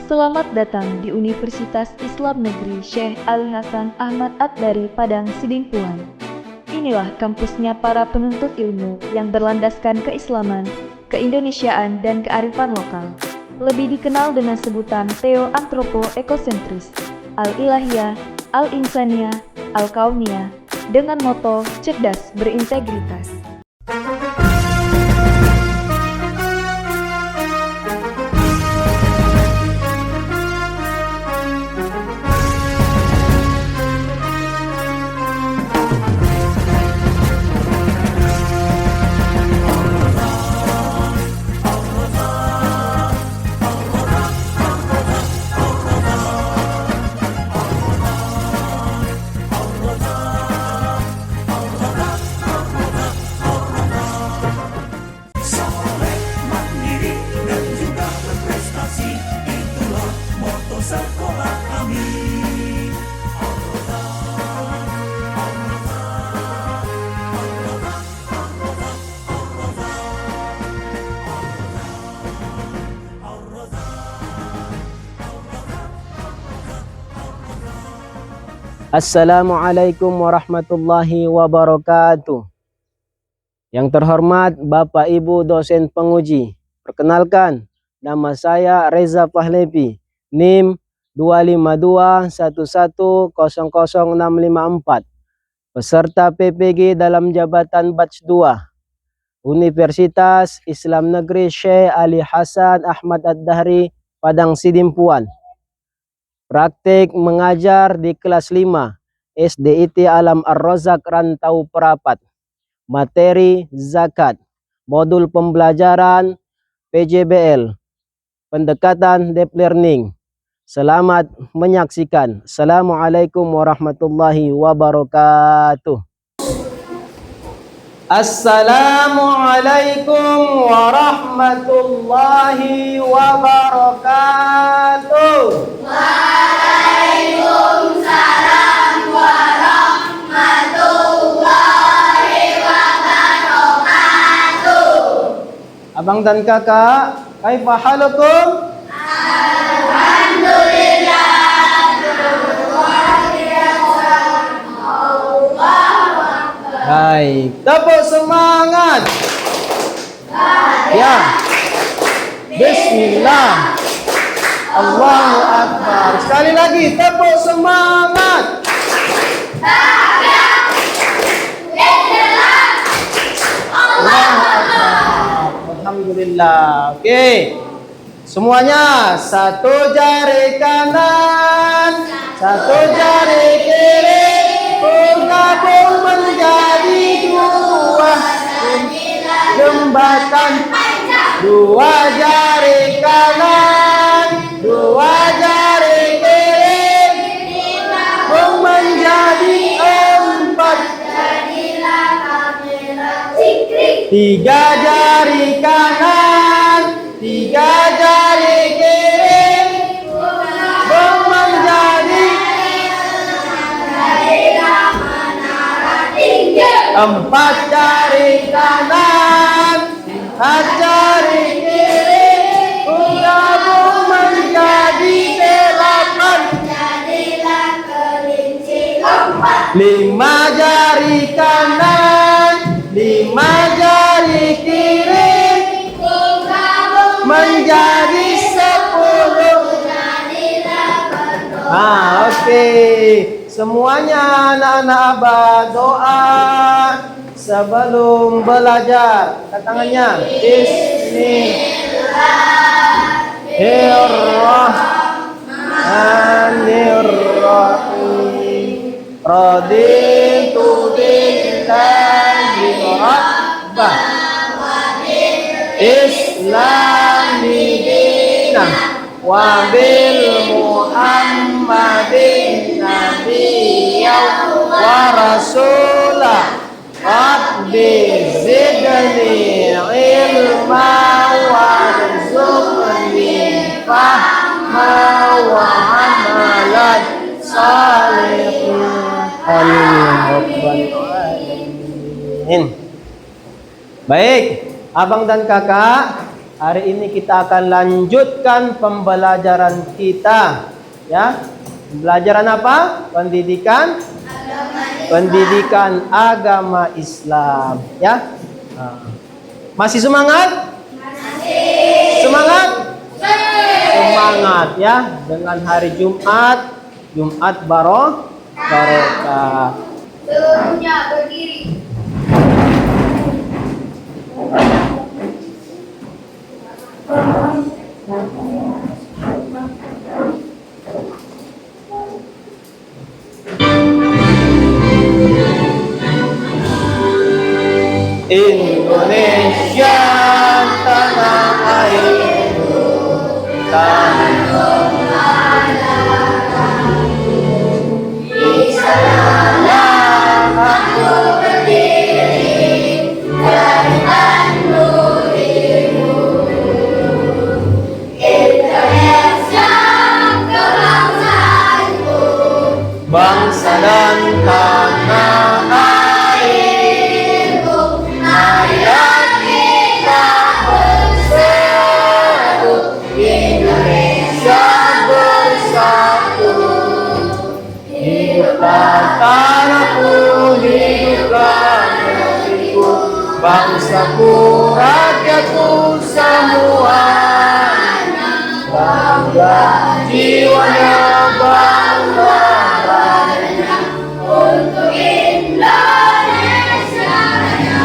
Selamat datang di Universitas Islam Negeri Syekh Ali Hasan Ahmad Ad-Dari Padang Sidimpuan. Inilah kampusnya para penuntut ilmu yang berlandaskan keislaman, keindonesiaan, dan kearifan lokal. Lebih dikenal dengan sebutan Theo-Antropo-Ekosentris, Al-Ilahiyah, Al-Insaniyah, Al-Kauniyah, dengan moto cerdas berintegritas. Assalamualaikum warahmatullahi wabarakatuh. Yang terhormat Bapak Ibu dosen penguji, perkenalkan nama saya Reza Pahlevi, NIM 25211000654, peserta PPG dalam jabatan batch 2, Universitas Islam Negeri Syekh Ali Hasan Ahmad Ad-Dari Padang Sidimpuan. Praktik mengajar di kelas 5 SDIT Alam Ar-Razak Rantau Perapat. Materi zakat. Modul pembelajaran PJBL. Pendekatan deep learning. Selamat menyaksikan. Assalamualaikum warahmatullahi wabarakatuh. Assalamualaikum warahmatullahi wabarakatuh. Waalaikumsalam warahmatullahi wabarakatuh. Abang dan kakak, kaifa halukum? Alhamdulillah. Baik, tepuk semangat. Ya. Bismillah. Allahu Akbar. Sekali lagi, tepuk semangat. Allahu Akbar. Alhamdulillah. Oke. Semuanya, satu jari kanan, satu jari kiri, bergabung menjadi dua jembatan. Dua jari kanan, dua jari kiri, menjadi empat. Tiga jari kanan, tiga jari kiri, menjadi empat jari kanan, empat jari kiri, bergabung menjadi delapan. Lima jari kanan, lima jari kiri, menjadi 10. Oke. Semuanya anak-anak abah doa sebelum belajar. Angkat tangannya. Bismillahirrahmanirrahim. Raditu billahi rabbah, Islami dinah, wa bil Muhammadin nabiyyan wa rasulah. Rabbi zidni ilma warzuqni fahma wa amalan salihin. Amin. Baik, abang dan kakak, Hari ini kita akan lanjutkan pembelajaran kita. Ya, pembelajaran apa? Pendidikan agama Islam. Ya, masih semangat? Semangat? Semangat ya. Dengan hari Jumat barokah. Seluruhnya berdiri. Indonesia tanah airku, tanah aku berdiri Tandu dirimu, Indonesia kebangsaanku, bangsa dan tanah airku. Marilah kita bersatu, Indonesia bersatu. Hiduplah tanahku, hiduplah negeriku, bangsaku, rakyatku semuanya. Bangga jiwanya, bangga badannya, untuk Indonesia Raya.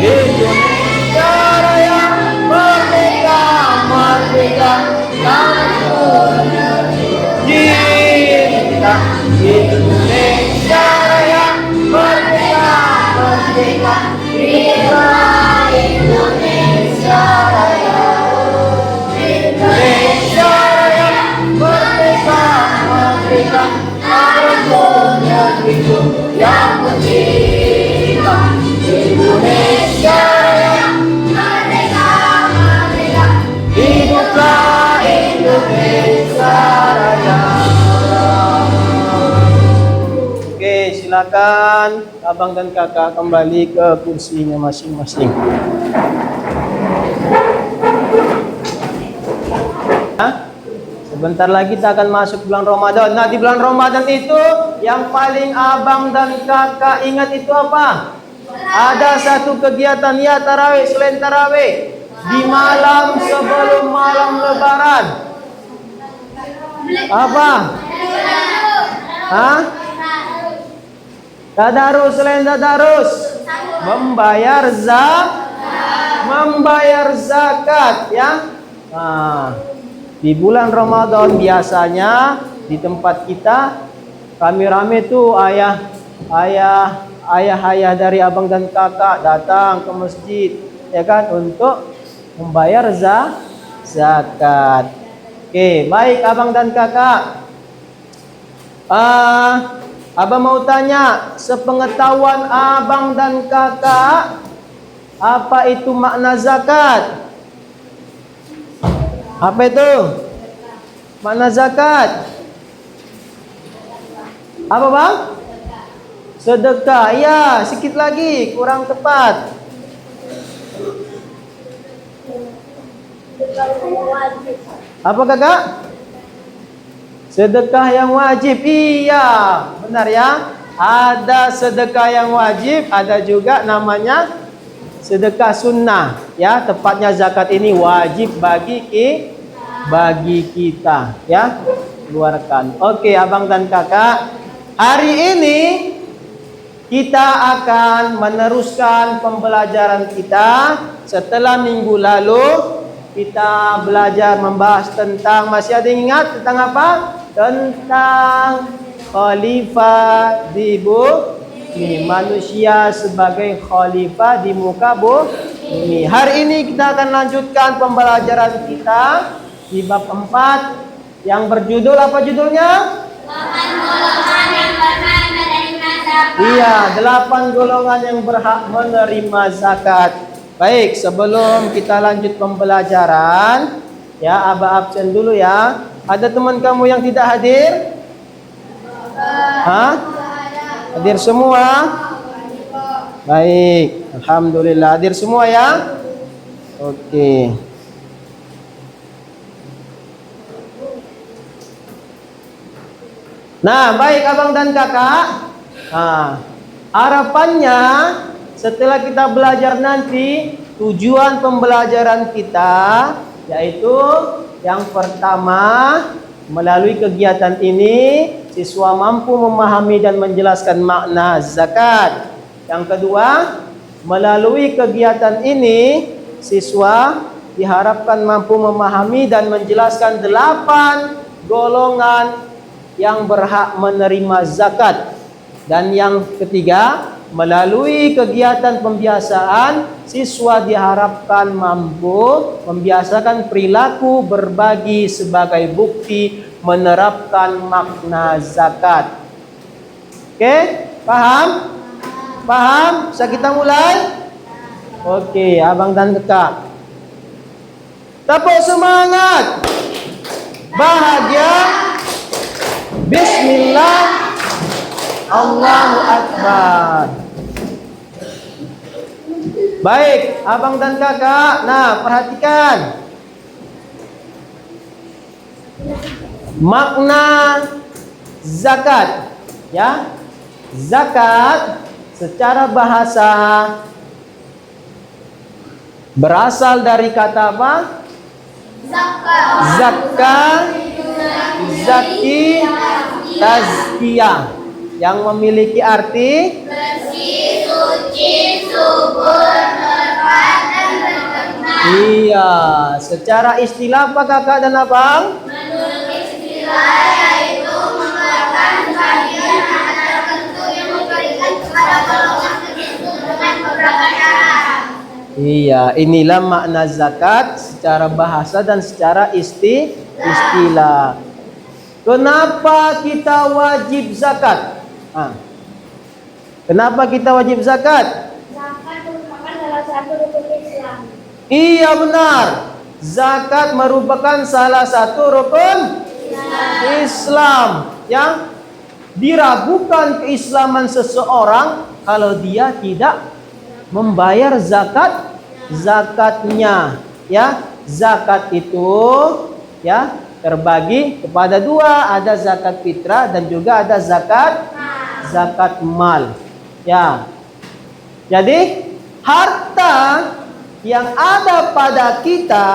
Indonesia Raya merdeka, merdeka, cinta. Indonesia Raya merdeka, merdeka, cinta. Indonesia Raya, Indonesia Raya merdeka, merdeka, aku negeriku yang tercinta. Indonesia Raya, Merdeka, merdeka, hiduplah Indonesia Raya. Oke, silakan abang dan kakak kembali ke kursinya masing-masing. Sebentar lagi kita akan masuk bulan Ramadan. Nah, di bulan Ramadan itu yang paling abang dan kakak ingat itu apa? Ada satu kegiatan ya tarawih, selain tarawih di malam sebelum malam Lebaran. Apa? Hah? Tadarus, selain tadarus membayar zakat ya. Nah, di bulan Ramadan biasanya di tempat kita rame-rame tuh ayah dari abang dan kakak datang ke masjid ya kan untuk membayar zakat. Oke, baik abang dan kakak. Abang mau tanya, sepengetahuan abang dan kakak, apa itu makna zakat? Apa itu? Makna zakat? Apa bang? Sedekah. Ya, sikit lagi, kurang tepat. Apa kakak? Sedekah yang wajib. Iya, benar ya. Ada sedekah yang wajib, ada juga namanya sedekah sunnah. Ya, tepatnya zakat ini wajib bagi kita, ya. Keluarkan. Oke, abang dan kakak. Hari ini kita akan meneruskan pembelajaran kita. Setelah minggu lalu kita belajar membahas tentang, masih ada yang ingat tentang apa? Tentang khalifah di bumi, manusia sebagai khalifah di muka bumi. Hari ini kita akan lanjutkan pembelajaran kita di bab 4 yang berjudul apa judulnya? 8 golongan yang berhak menerima zakat. Iya, 8 golongan yang berhak menerima zakat. Baik, sebelum kita lanjut pembelajaran, ya, Aba absen dulu ya. Ada teman kamu yang tidak hadir? Hah? Hadir semua? Baik, alhamdulillah hadir semua ya. Oke. Nah, baik abang dan kakak. Nah, harapannya setelah kita belajar nanti, tujuan pembelajaran kita yaitu yang pertama, melalui kegiatan ini siswa mampu memahami dan menjelaskan makna zakat. Yang kedua, melalui kegiatan ini siswa diharapkan mampu memahami dan menjelaskan 8 golongan yang berhak menerima zakat. Dan yang ketiga, melalui kegiatan pembiasaan, siswa diharapkan mampu membiasakan perilaku berbagi sebagai bukti menerapkan makna zakat. Oke, paham? Paham? Bisa kita mulai? Oke, abang dan kakak. Tepuk semangat. Bahagia. Bismillah. Allahu Akbar. Baik, abang dan kakak. Nah, perhatikan. Makna zakat. Ya. Zakat secara bahasa berasal dari kata apa? Zakat, zaki, tazkiyah, yang memiliki arti bersih, suci, subur, berkah, dan berkenan. Iya, secara istilah apa kakak dan abang? Menurut istilah yaitu merupakan bagian tertentu yang diberikan kepada golongan tertentu dengan beberapa cara. Iya, inilah makna zakat secara bahasa dan secara istilah. Kenapa kita wajib zakat? Kenapa kita wajib zakat? Zakat merupakan salah satu rukun Islam. Iya benar. Zakat merupakan salah satu rukun Islam yang diragukan keislaman seseorang kalau dia tidak membayar zakatnya. Ya, zakat itu ya terbagi kepada dua, ada zakat fitrah dan juga ada zakat mal. Ya. Jadi harta yang ada pada kita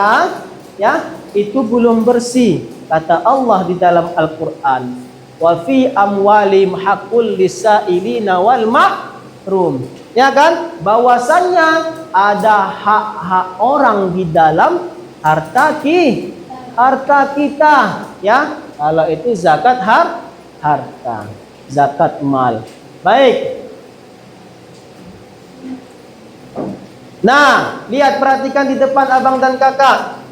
ya itu belum bersih. Kata Allah di dalam Al-Qur'an, "Wa fi amwalim haqqul lisailina wal mahrum." Ya kan? Bahwasannya ada hak-hak orang di dalam harta kita, ya. Kalau itu zakat harta, zakat mal. Baik. Nah, lihat, perhatikan di depan abang dan kakak.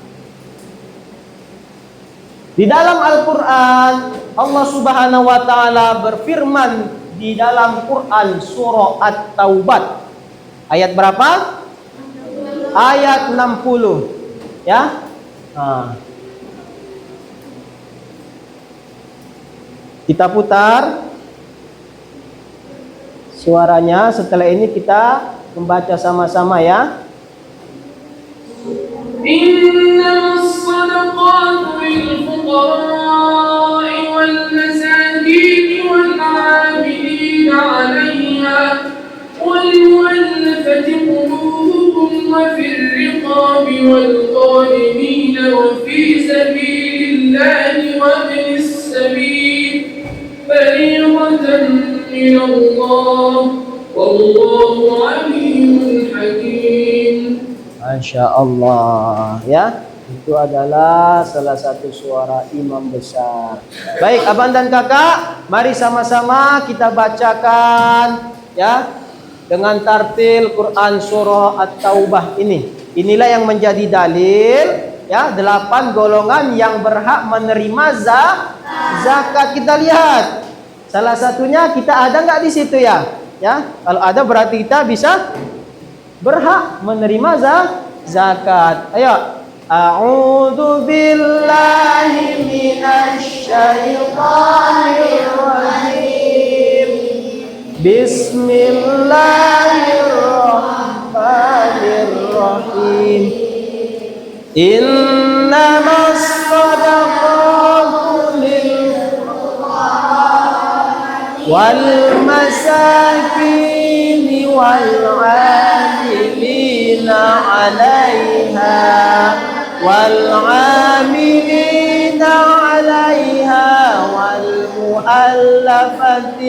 Di dalam Al-Quran, Allah Subhanahu wa Ta'ala berfirman di dalam Quran surah At-Taubah. Ayat berapa? Ayat 60. Ya. Kita putar suaranya. Setelah ini kita membaca sama-sama ya. Innamas sadaqatu lil fuqara'i wal masakin wal 'amilin 'alayha wal mu'allafati qulubuhum wa fir riqabi wal ghalimin wa fi sabilillahi wa ibnis sabil fariidatan min Allah. Wallahu alimun hakim. Masya Allah ya. Itu adalah salah satu suara imam besar. Baik abang dan kakak, mari sama-sama kita bacakan ya dengan tartil Quran surah At-Taubah ini. Inilah yang menjadi dalil ya 8 golongan yang berhak menerima zakat. Kita lihat salah satunya, kita ada nggak di situ ya? Ya, kalau ada berarti kita bisa berhak menerima zakat. Ayo. A'udzu billahi minasy syaithanir rajim. Bismillahirrahmanirrahim. Innamas shadaqatu lil fuqara والمساكين والعاملين عليها والمؤلفة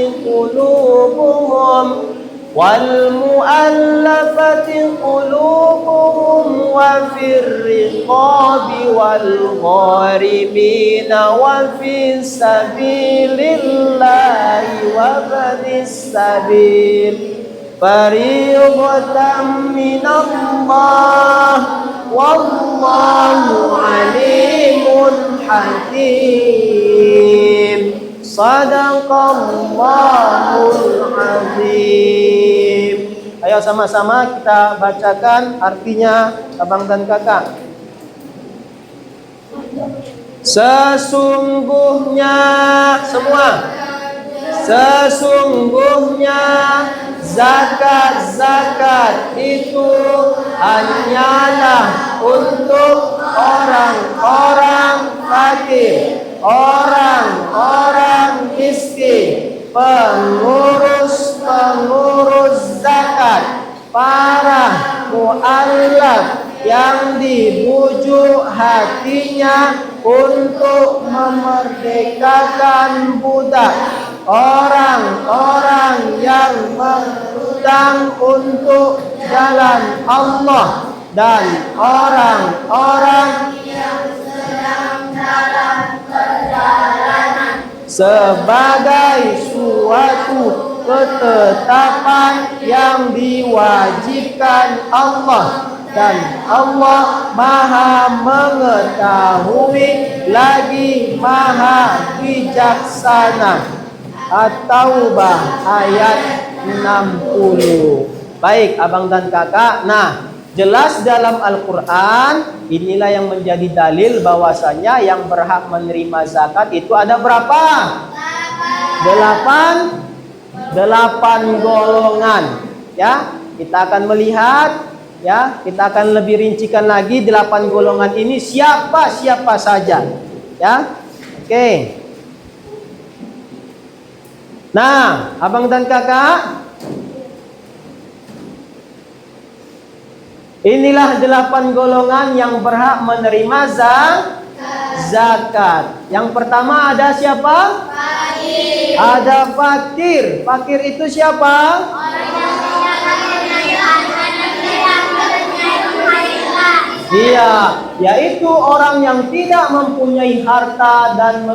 قلوبهم وفي الرقاب والغارمين وفي سبيل الله وابن السبيل فريضة من الله والله عليم حكيم Sadaqallahul azim. Ayo sama-sama kita bacakan artinya abang dan kakak. Sesungguhnya semua. Sesungguhnya zakat itu hanyalah untuk orang-orang fakir, orang-orang miskin, pengurus zakat, para mu'allaf yang dibujuk hatinya untuk memerdekakan budak, orang-orang yang berhutang untuk jalan Allah, dan orang-orang yang sedang dalam perjalanan sebagai suatu ketetapan yang diwajibkan Allah, dan Allah Maha mengetahui lagi Maha bijaksana. At-Taubah ayat 60. Baik abang dan kakak, nah jelas dalam Al-Quran inilah yang menjadi dalil bahwasanya yang berhak menerima zakat itu ada berapa? 8 golongan. Ya, kita akan melihat, ya, kita akan lebih rincikan lagi 8 golongan ini siapa saja. Ya, oke. Nah, abang dan kakak, inilah 8 golongan yang berhak menerima zakat. Yang pertama ada siapa? Fakir. Ada fakir. Fakir itu siapa? Iya, yaitu orang yang tidak mempunyai harta dan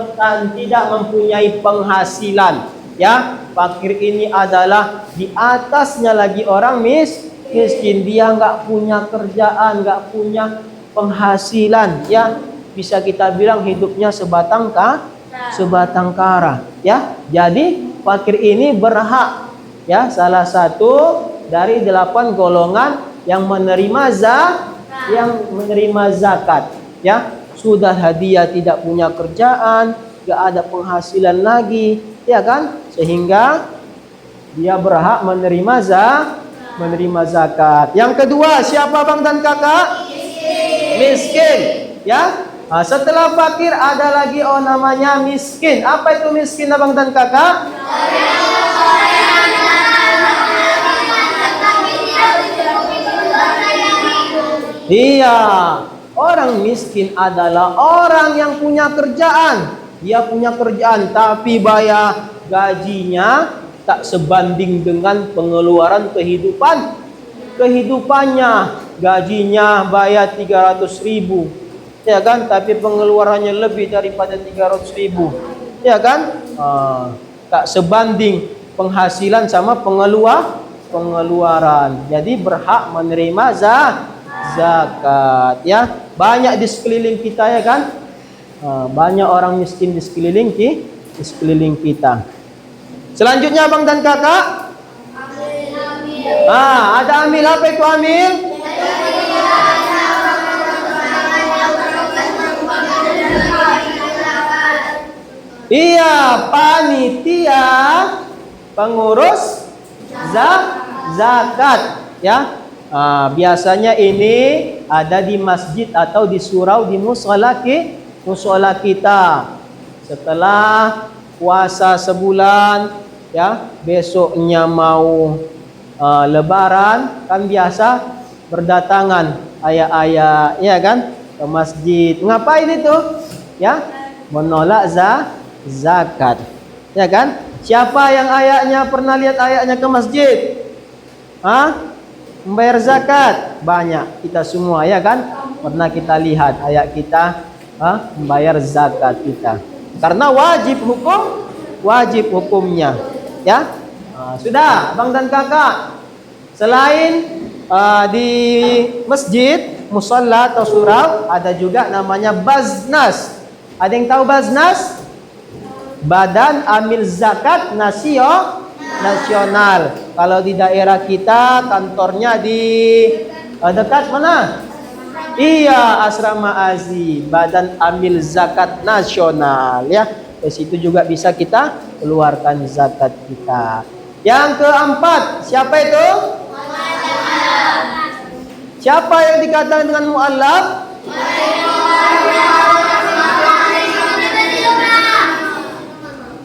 tidak mempunyai penghasilan. Ya, fakir ini adalah di atasnya lagi orang miskin. Dia nggak punya kerjaan, nggak punya penghasilan. Ya, bisa kita bilang hidupnya sebatang kara. Ya, jadi fakir ini berhak, ya, salah satu dari 8 golongan yang menerima zakat. Ya, sudah dia tidak punya kerjaan, nggak ada penghasilan lagi, ya kan? Sehingga dia berhak menerima zakat. Yang kedua, siapa bang dan kakak? Miskin. Ya. Nah, setelah fakir ada lagi namanya miskin. Apa itu miskin abang dan kakak? Iya, orang miskin adalah orang yang punya kerjaan. Dia punya kerjaan tapi bayar gajinya tak sebanding dengan pengeluaran kehidupannya. Gajinya bayar 300.000, ya kan? Tapi pengeluarannya lebih daripada 300.000, ya kan? Tak sebanding penghasilan sama pengeluaran. Jadi berhak menerima zakat. Ya, banyak di sekeliling kita, ya kan? Banyak orang miskin di sekeliling kita. Selanjutnya abang dan kakak, ada amil. Apa itu amil? Iya, panitia pengurus zakat. Ya, biasanya ini ada di masjid atau di surau, di musola kita. Setelah puasa sebulan, ya, besoknya mau lebaran, kan biasa berdatangan ayah-ayah, ya kan, ke masjid. Ngapain itu? Ya, menolak zakat. Ya kan? Siapa yang ayahnya pernah lihat ayahnya ke masjid? Membayar zakat? Banyak, kita semua, ya kan? Pernah kita lihat ayah kita membayar zakat kita. Karena wajib hukumnya. Ya. Sudah, Abang dan Kakak. Selain di masjid, musalla atau surau, ada juga namanya Baznas. Ada yang tahu Baznas? Badan Amil Zakat Nasional. Kalau di daerah kita kantornya di dekat mana? Iya, Asrama Azi, Badan Amil Zakat Nasional, ya. Di situ juga bisa kita keluarkan zakat kita. Yang keempat, siapa itu? Siapa yang dikatakan dengan mu'allaf?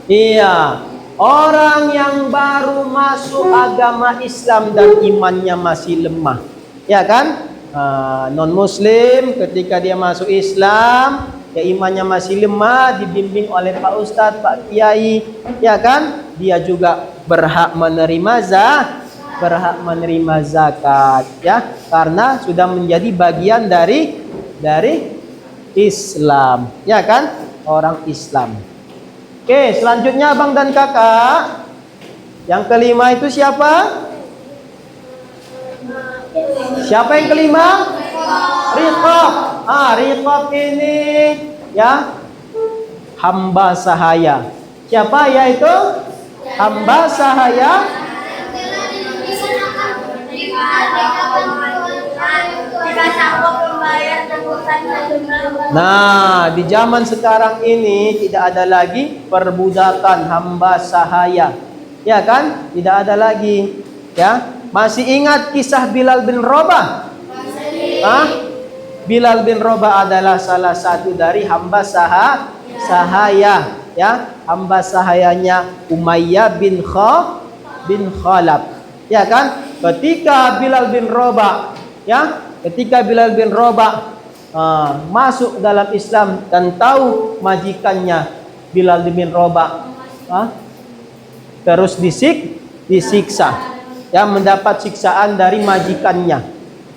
Iya, orang yang baru masuk agama Islam dan imannya masih lemah, ya kan? Non Muslim ketika dia masuk Islam, ya imannya masih lemah, dibimbing oleh Pak Ustadz, Pak Kiai, ya kan? Dia juga berhak menerima zakat, ya, karena sudah menjadi bagian dari Islam, ya kan? Orang Islam. Oke, selanjutnya Abang dan Kakak. Yang kelima itu siapa? Siapa yang kelima? Riqab. Riqab ini, ya, hamba sahaya. Siapa ya itu? Hamba sahaya. Nah, di zaman sekarang ini tidak ada lagi perbudakan hamba sahaya. Ya kan? Tidak ada lagi. Ya. Masih ingat kisah Bilal bin Rabah? Bilal bin Rabah adalah salah satu dari hamba sahaya. Ya, hamba sahayanya Umayyah bin Khalaf. Ya kan? Ketika Bilal bin Rabah, ya, masuk dalam Islam dan tahu majikannya Bilal bin Rabah terus disiksa, ya, mendapat siksaan dari majikannya,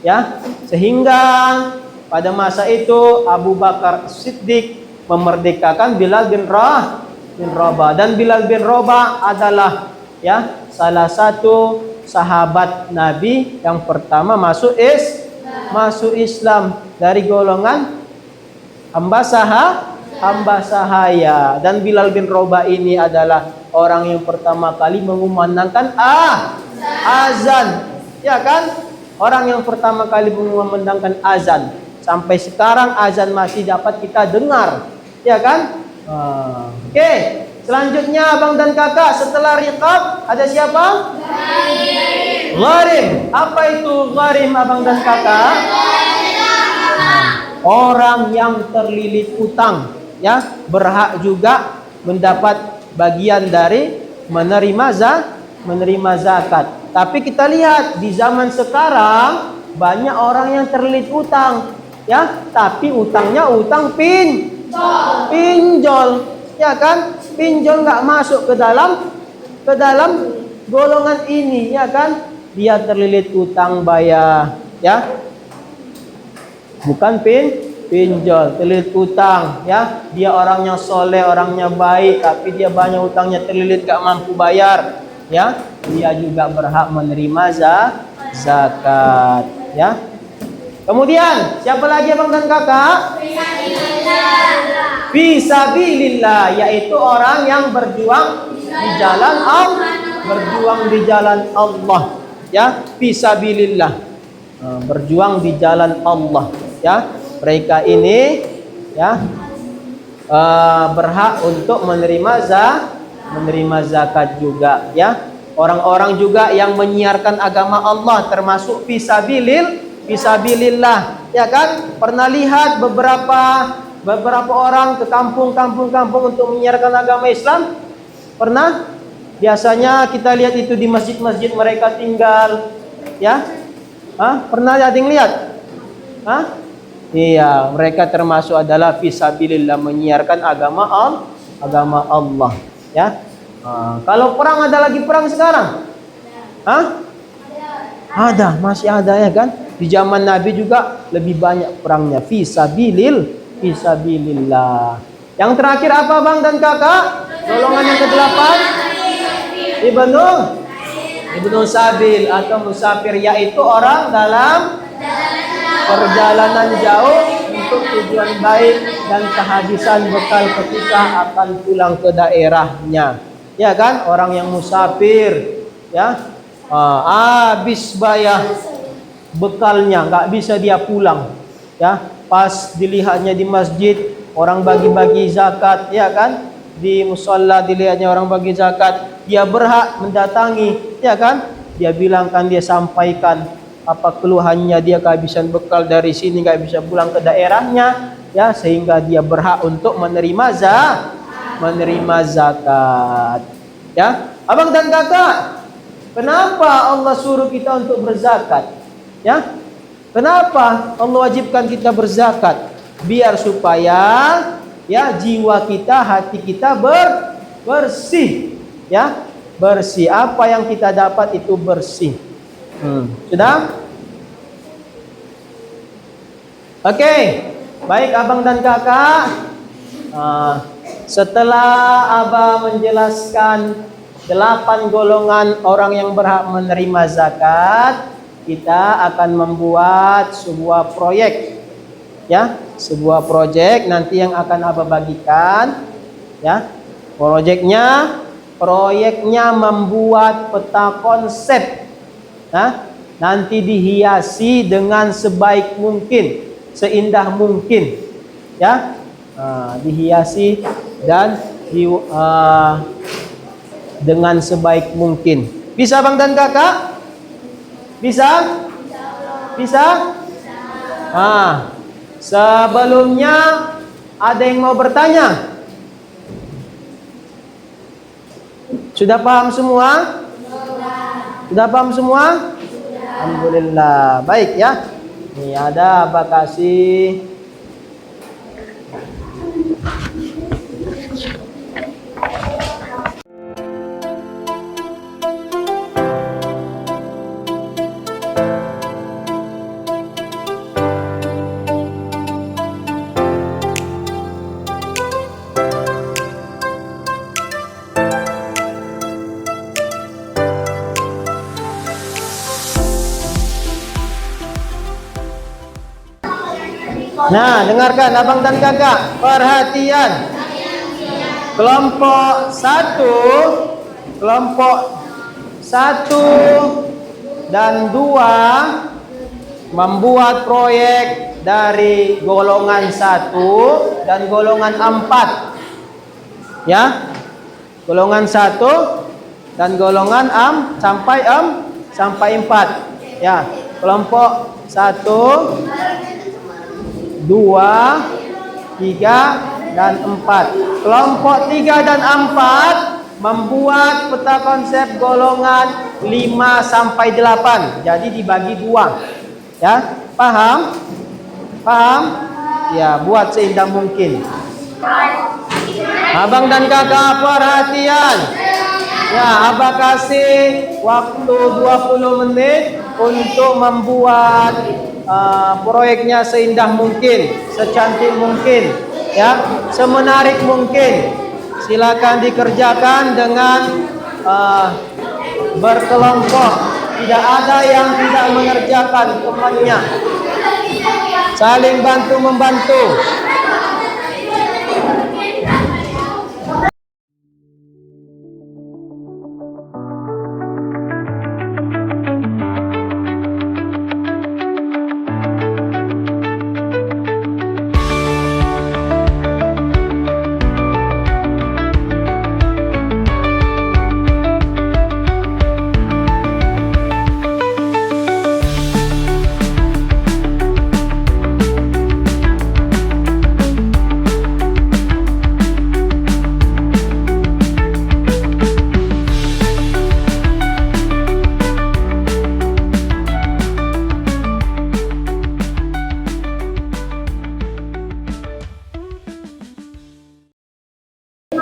ya, sehingga pada masa itu Abu Bakar Siddiq memerdekakan Bilal bin Rabah, dan Bilal bin Rabah adalah, ya, salah satu sahabat Nabi yang pertama masuk Islam dari golongan hamba sahaya. Dan Bilal bin Rabah ini adalah orang yang pertama kali mengumandangkan azan, ya kan? Orang yang pertama kali mengumandangkan azan. Sampai sekarang azan masih dapat kita dengar, ya kan? Oke. Selanjutnya Abang dan Kakak, setelah riqab ada siapa? Gharim. Apa itu gharim, Abang dan Kakak? Orang yang terlilit utang, ya, berhak juga mendapat bagian dari menerima zakat. Tapi kita lihat di zaman sekarang banyak orang yang terlilit utang, ya, tapi utangnya utang pinjol, ya kan? Pinjol nggak masuk ke dalam golongan ini, ya kan? Dia terlilit utang bayar, ya, bukan pinjol, terlilit utang, ya. Dia orangnya soleh, orangnya baik, tapi dia banyak utangnya, terlilit gak mampu bayar, ya. Dia juga berhak menerima zakat, ya. Kemudian siapa lagi Abang dan Kakak? Fisabilillah, yaitu orang yang berjuang di jalan Allah, ya. Fisabilillah, berjuang di jalan Allah, ya. Mereka ini, ya, berhak untuk menerima zakat juga, ya. Orang-orang juga yang menyiarkan agama Allah termasuk fisabilillah, ya kan? Pernah lihat beberapa orang ke kampung untuk menyiarkan agama Islam? Pernah? Biasanya kita lihat itu di masjid-masjid mereka tinggal, ya. Pernah ada yang lihat? Iya, mereka termasuk adalah fisabilillah, menyiarkan agama Allah, ya. Kalau perang, ada lagi perang sekarang? Ada, masih ada ya kan? Di zaman Nabi juga lebih banyak perangnya, fisabilillah. Yang terakhir apa Bang dan Kakak? Golongan yang ke-8? Ibnu Sabil atau musafir, yaitu orang dalam perjalanan jauh untuk tujuan baik dan kehabisan bekal ketika akan pulang ke daerahnya. Ya kan? Orang yang musafir, ya, habis bayar bekalnya, nggak bisa dia pulang. Ya, pas dilihatnya di masjid orang bagi-bagi zakat, ya kan? Di musalla dilihatnya orang bagi zakat, dia berhak mendatangi, ya kan? Dia bilangkan, dia sampaikan apa keluhannya, dia kehabisan bekal dari sini, nggak bisa pulang ke daerahnya, ya, sehingga dia berhak untuk menerima zakat. Ya, Abang dan Kakak, kenapa Allah suruh kita untuk berzakat? Ya, kenapa Allah wajibkan kita berzakat? Biar supaya, ya, jiwa kita, hati kita bersih, ya, bersih. Apa yang kita dapat itu bersih. Sudah? Oke, baik Abang dan Kakak. Setelah Abah menjelaskan 8 golongan orang yang berhak menerima zakat, kita akan membuat sebuah proyek, ya, sebuah proyek nanti yang akan Abah bagikan, ya. Proyeknya membuat peta konsep, nanti dihiasi dengan sebaik mungkin, seindah mungkin, ya. Dihiasi dan dengan sebaik mungkin. Bisa Bang dan Kakak? Bisa? Sebelumnya ada yang mau bertanya? Sudah paham semua? Sudah paham semua? Alhamdulillah. Baik ya. Ini ada Abah kasih. Nah, dengarkan Abang dan Kakak, perhatian. Kelompok 1 dan 2 membuat proyek dari golongan 1 dan golongan 4. Ya. Golongan 1 dan golongan sampai 4. Ya. Kelompok 1, 2, 3, dan 4. Kelompok 3 dan 4 membuat peta konsep golongan 5 sampai 8. Jadi dibagi 2. Ya, paham? Paham? Ya, buat seindah mungkin. Abang dan Kakak perhatian. Ya, Abah kasih waktu 20 menit untuk membuat proyeknya seindah mungkin, secantik mungkin, ya, semenarik mungkin. Silakan dikerjakan dengan berkelompok. Tidak ada yang tidak mengerjakan temannya. Saling bantu membantu.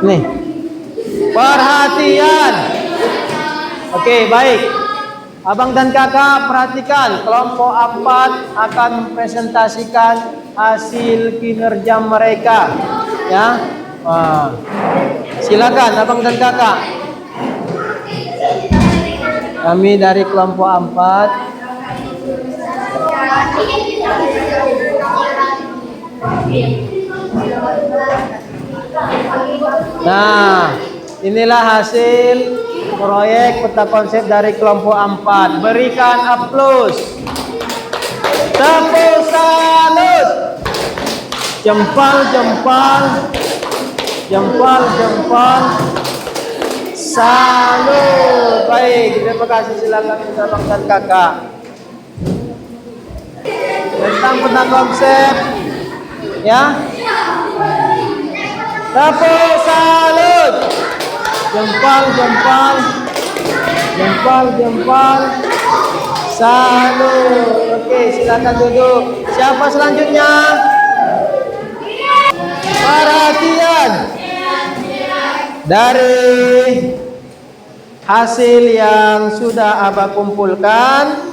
Nih. Perhatian. Oke, baik. Abang dan kakak perhatikan, kelompok 4 akan mempresentasikan hasil kinerja mereka. Ya. Silakan abang dan kakak. Kami dari kelompok 4. Nah, inilah hasil proyek peta konsep dari kelompok 4. Berikan aplaus. Tepuk salut. Jempol. Salut. Baik, terima kasih. Silakan abang dan kakak. Tentang peta konsep, ya. Tepuk salut. Jempol. Salut. Oke, silakan duduk. Siapa selanjutnya? Perhatian. Dari hasil yang sudah Abah kumpulkan,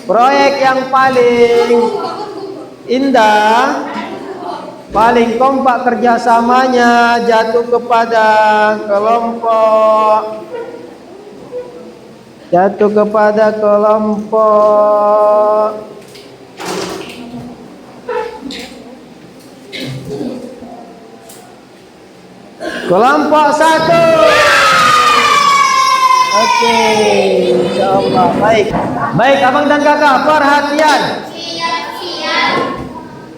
proyek yang paling indah, paling kompak kerjasamanya jatuh kepada kelompok kelompok 1. Oke, insyaallah. Baik abang dan kakak perhatian.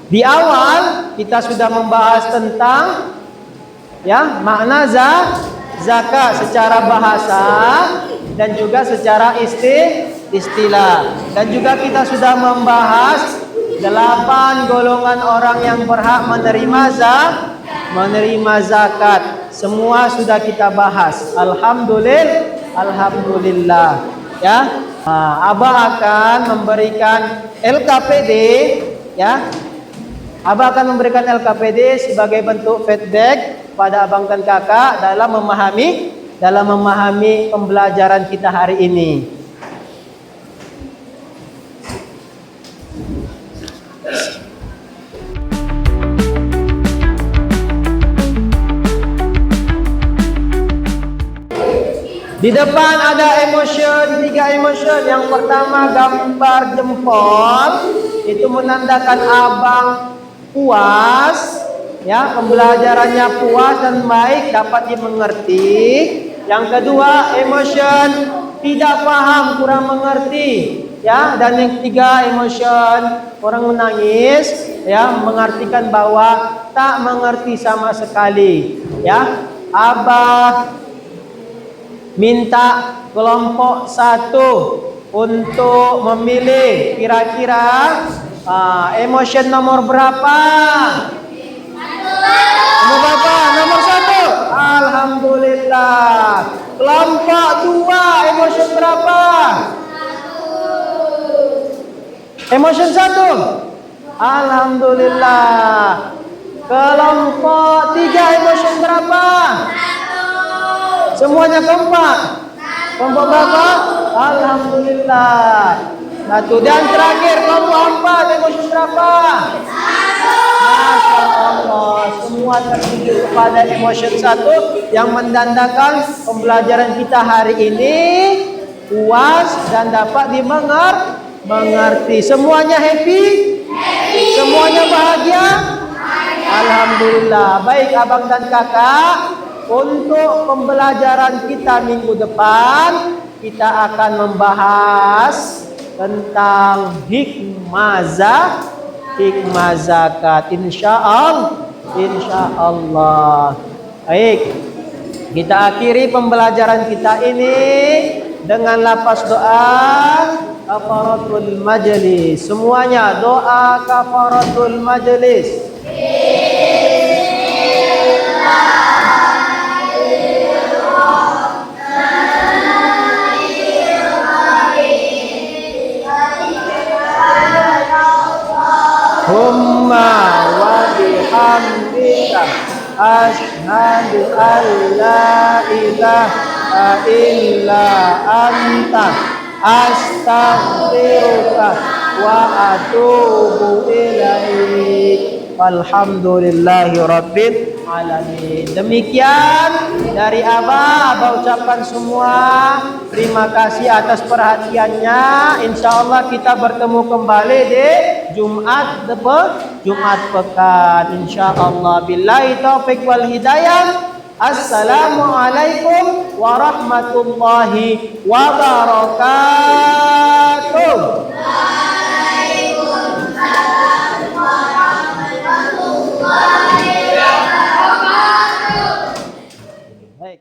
Di awal kita sudah membahas tentang makna zakat secara bahasa dan juga secara istilah. Dan juga kita sudah membahas 8 golongan orang yang berhak menerima zakat. Semua sudah kita bahas. Alhamdulillah. Ya. Abah akan memberikan LKPD, ya. Abah akan memberikan LKPD sebagai bentuk feedback pada abang dan kakak dalam memahami pembelajaran kita hari ini. Di depan ada emotion, 3 emotion. Yang pertama gambar jempol, itu menandakan abang puas, ya, pembelajarannya puas dan baik, dapat dimengerti. Yang kedua emotion, tidak paham, kurang mengerti, ya. Dan yang ketiga emotion, orang menangis, ya, mengartikan bahwa tak mengerti sama sekali, ya. Abah minta kelompok 1 untuk memilih kira-kira emotion nomor berapa? Nomor 1. Alhamdulillah. Kelompok 2 emotion berapa? Emotion 1. Alhamdulillah. Kelompok 3 emotion berapa? Semuanya kompak. Kelompok berapa? Alhamdulillah. 1. Dan terakhir kelompok 4 emosi berapa? 1. Masya Allah. Semua tertuju kepada emosi 1 yang mendandakan pembelajaran kita hari ini puas dan dapat dimengerti. Semuanya happy? Semuanya bahagia? Alhamdulillah. Baik abang dan kakak, untuk pembelajaran kita minggu depan, kita akan membahas tentang hikmah zakat. Insyaallah. Baik. Kita akhiri pembelajaran kita ini dengan lafaz doa kafaratul majlis. Semuanya doa kafaratul majlis. Humma wa bihamdika Asyhadu an la ilaha illa anta astaghfiruka wa atubu ilaik. Alhamdulillahi rabbil alamin. Demikian dari Abah ucapkan semua terima kasih atas perhatiannya. Insyaallah kita bertemu kembali di Jumat pekan insyaallah. Billahi taufik wal hidayah. Assalamualaikum warahmatullahi wabarakatuh.